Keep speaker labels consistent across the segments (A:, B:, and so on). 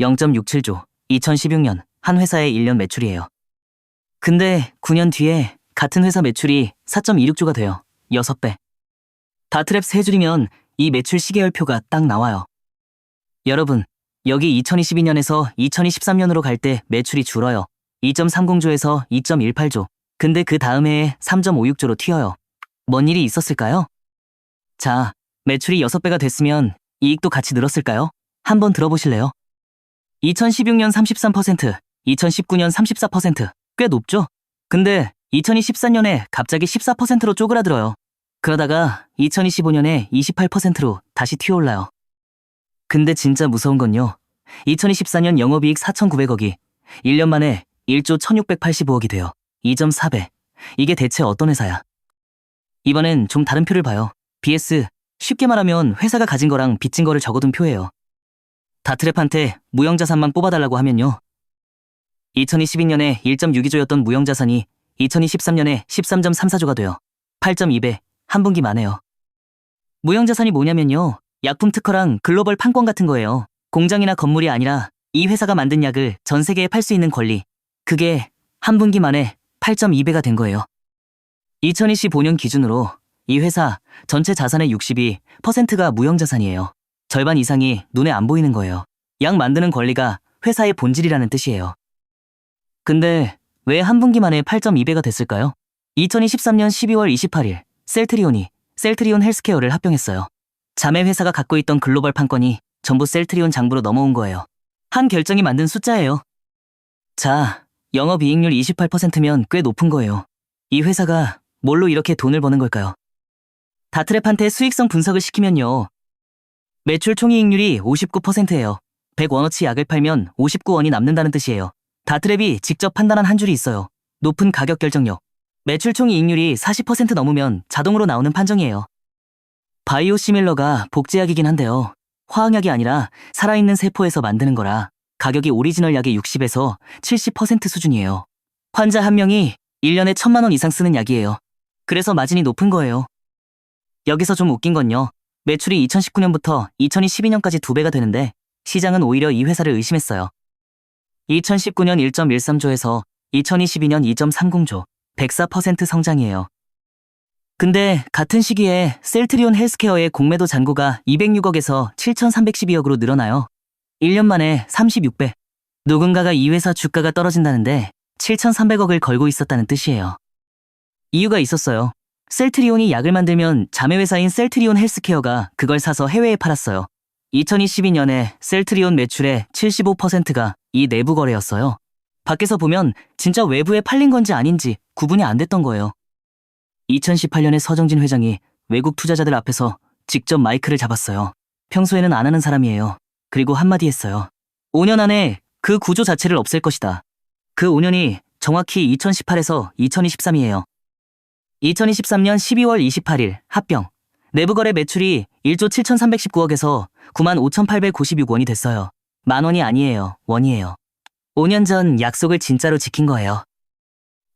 A: 0.67조, 2016년 한 회사의 1년 매출이에요. 근데 9년 뒤에 같은 회사 매출이 4.26조가 돼요. 6배. 다트랩 세 줄이면 이 매출 시계열표가 딱 나와요. 여러분, 여기 2022년에서 2023년으로 갈 때 매출이 줄어요. 2.30조에서 2.18조. 근데 그 다음 해에 3.56조로 튀어요. 뭔 일이 있었을까요? 자, 매출이 6배가 됐으면 이익도 같이 늘었을까요? 한번 들어보실래요? 2016년 33%, 2019년 34%. 꽤 높죠? 근데 2024년에 갑자기 14%로 쪼그라들어요. 그러다가 2025년에 28%로 다시 튀어올라요. 근데 진짜 무서운 건요. 2024년 영업이익 4,900억이 1년 만에 1조 1,685억이 돼요. 2.4배. 이게 대체 어떤 회사야? 이번엔 좀 다른 표를 봐요. BS, 쉽게 말하면 회사가 가진 거랑 빚진 거를 적어둔 표예요. 다트랩한테 무형자산만 뽑아달라고 하면요. 2022년에 1.62조였던 무형자산이 2023년에 13.34조가 돼요. 8.2배, 한 분기 만에요. 무형자산이 뭐냐면요. 약품 특허랑 글로벌 판권 같은 거예요. 공장이나 건물이 아니라 이 회사가 만든 약을 전 세계에 팔 수 있는 권리. 그게 한 분기 만에 8.2배가 된 거예요. 2025년 기준으로 이 회사 전체 자산의 62%가 무형자산이에요. 절반 이상이 눈에 안 보이는 거예요. 약 만드는 권리가 회사의 본질이라는 뜻이에요. 근데 왜 한 분기 만에 8.2배가 됐을까요? 2023년 12월 28일 셀트리온이 셀트리온 헬스케어를 합병했어요. 자매 회사가 갖고 있던 글로벌 판권이 전부 셀트리온 장부로 넘어온 거예요. 한 결정이 만든 숫자예요. 자, 영업이익률 28%면 꽤 높은 거예요. 이 회사가 뭘로 이렇게 돈을 버는 걸까요? 다트랩한테 수익성 분석을 시키면요. 매출 총이익률이 59%예요. 100원어치 약을 팔면 59원이 남는다는 뜻이에요. 다트랩이 직접 판단한 한 줄이 있어요. 높은 가격 결정력. 매출 총이익률이 40% 넘으면 자동으로 나오는 판정이에요. 바이오시밀러가 복제약이긴 한데요. 화학약이 아니라 살아있는 세포에서 만드는 거라 가격이 오리지널 약의 60에서 70% 수준이에요. 환자 한 명이 1년에 1,000만 원 이상 쓰는 약이에요. 그래서 마진이 높은 거예요. 여기서 좀 웃긴 건요. 매출이 2019년부터 2022년까지 2배가 되는데 시장은 오히려 이 회사를 의심했어요. 2019년 1.13조에서 2022년 2.30조, 104% 성장이에요. 근데 같은 시기에 셀트리온 헬스케어의 공매도 잔고가 206억에서 7,312억으로 늘어나요. 1년 만에 36배. 누군가가 이 회사 주가가 떨어진다는데 7,300억을 걸고 있었다는 뜻이에요. 이유가 있었어요. 셀트리온이 약을 만들면 자매회사인 셀트리온 헬스케어가 그걸 사서 해외에 팔았어요. 2022년에 셀트리온 매출의 75%가 이 내부 거래였어요. 밖에서 보면 진짜 외부에 팔린 건지 아닌지 구분이 안 됐던 거예요. 2018년에 서정진 회장이 외국 투자자들 앞에서 직접 마이크를 잡았어요. 평소에는 안 하는 사람이에요. 그리고 한마디 했어요. 5년 안에 그 구조 자체를 없앨 것이다. 그 5년이 정확히 2018에서 2023이에요. 2023년 12월 28일 합병. 내부거래 매출이 1조 7,319억에서 95,896원이 됐어요. 만원이 아니에요. 원이에요. 5년 전 약속을 진짜로 지킨 거예요.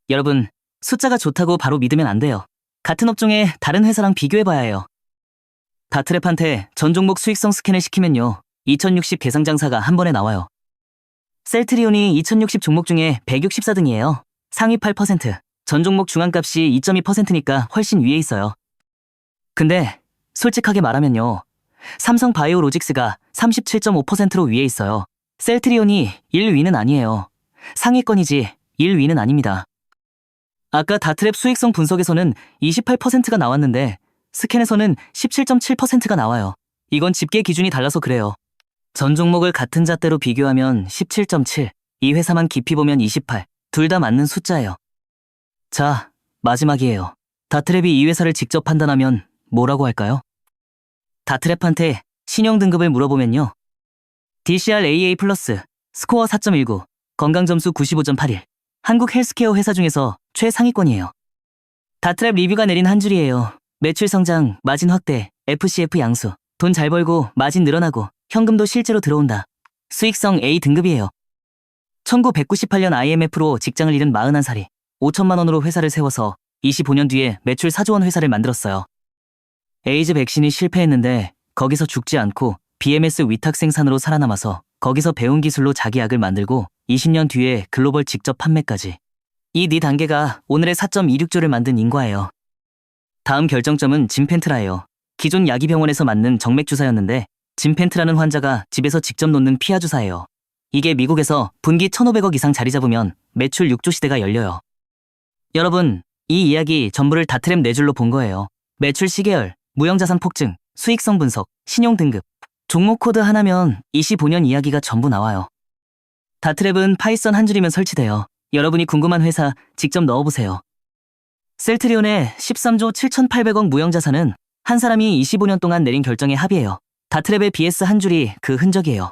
A: 여러분, 숫자가 좋다고 바로 믿으면 안 돼요. 같은 업종의 다른 회사랑 비교해봐야 해요. 다트랩한테 전 종목 수익성 스캔을 시키면요. 2060 대상장사가 한 번에 나와요. 셀트리온이 2060 종목 중에 164등이에요. 상위 8%, 전 종목 중앙값이 2.2%니까 훨씬 위에 있어요. 근데 솔직하게 말하면요. 삼성 바이오로직스가 37.5%로 위에 있어요. 셀트리온이 1위는 아니에요. 상위권이지 1위는 아닙니다. 아까 다트랩 수익성 분석에서는 28%가 나왔는데 스캔에서는 17.7%가 나와요. 이건 집계 기준이 달라서 그래요. 전 종목을 같은 잣대로 비교하면 17.7, 이 회사만 깊이 보면 28, 둘 다 맞는 숫자예요. 자, 마지막이에요. 다트랩이 이 회사를 직접 판단하면 뭐라고 할까요? 다트랩한테 신용 등급을 물어보면요. DCR AA+, 스코어 4.19, 건강점수 95.81, 한국 헬스케어 회사 중에서 최상위권이에요. 다트랩 리뷰가 내린 한 줄이에요. 매출 성장, 마진 확대, FCF 양수, 돈 잘 벌고 마진 늘어나고 현금도 실제로 들어온다. 수익성 A 등급이에요. 1998년 IMF로 직장을 잃은 41살이 5천만 원으로 회사를 세워서 25년 뒤에 매출 4조 원 회사를 만들었어요. 에이즈 백신이 실패했는데 거기서 죽지 않고 BMS 위탁 생산으로 살아남아서 거기서 배운 기술로 자기 약을 만들고 20년 뒤에 글로벌 직접 판매까지. 이 네 단계가 오늘의 4.26조를 만든 인과예요. 다음 결정점은 짐펜트라예요. 기존 야기병원에서 맞는 정맥주사였는데 짐펜트라는 환자가 집에서 직접 놓는 피하 주사예요. 이게 미국에서 분기 1,500억 이상 자리 잡으면 매출 6조 시대가 열려요. 여러분, 이 이야기 전부를 다트랩 4줄로 본 거예요. 매출 시계열, 무형자산 폭증, 수익성 분석, 신용 등급. 종목 코드 하나면 25년 이야기가 전부 나와요. 다트랩은 파이썬 한 줄이면 설치돼요. 여러분이 궁금한 회사 직접 넣어보세요. 셀트리온의 13조 7,800억 무형자산은 한 사람이 25년 동안 내린 결정의 합이에요. 다트랩의 BS 한 줄이 그 흔적이에요.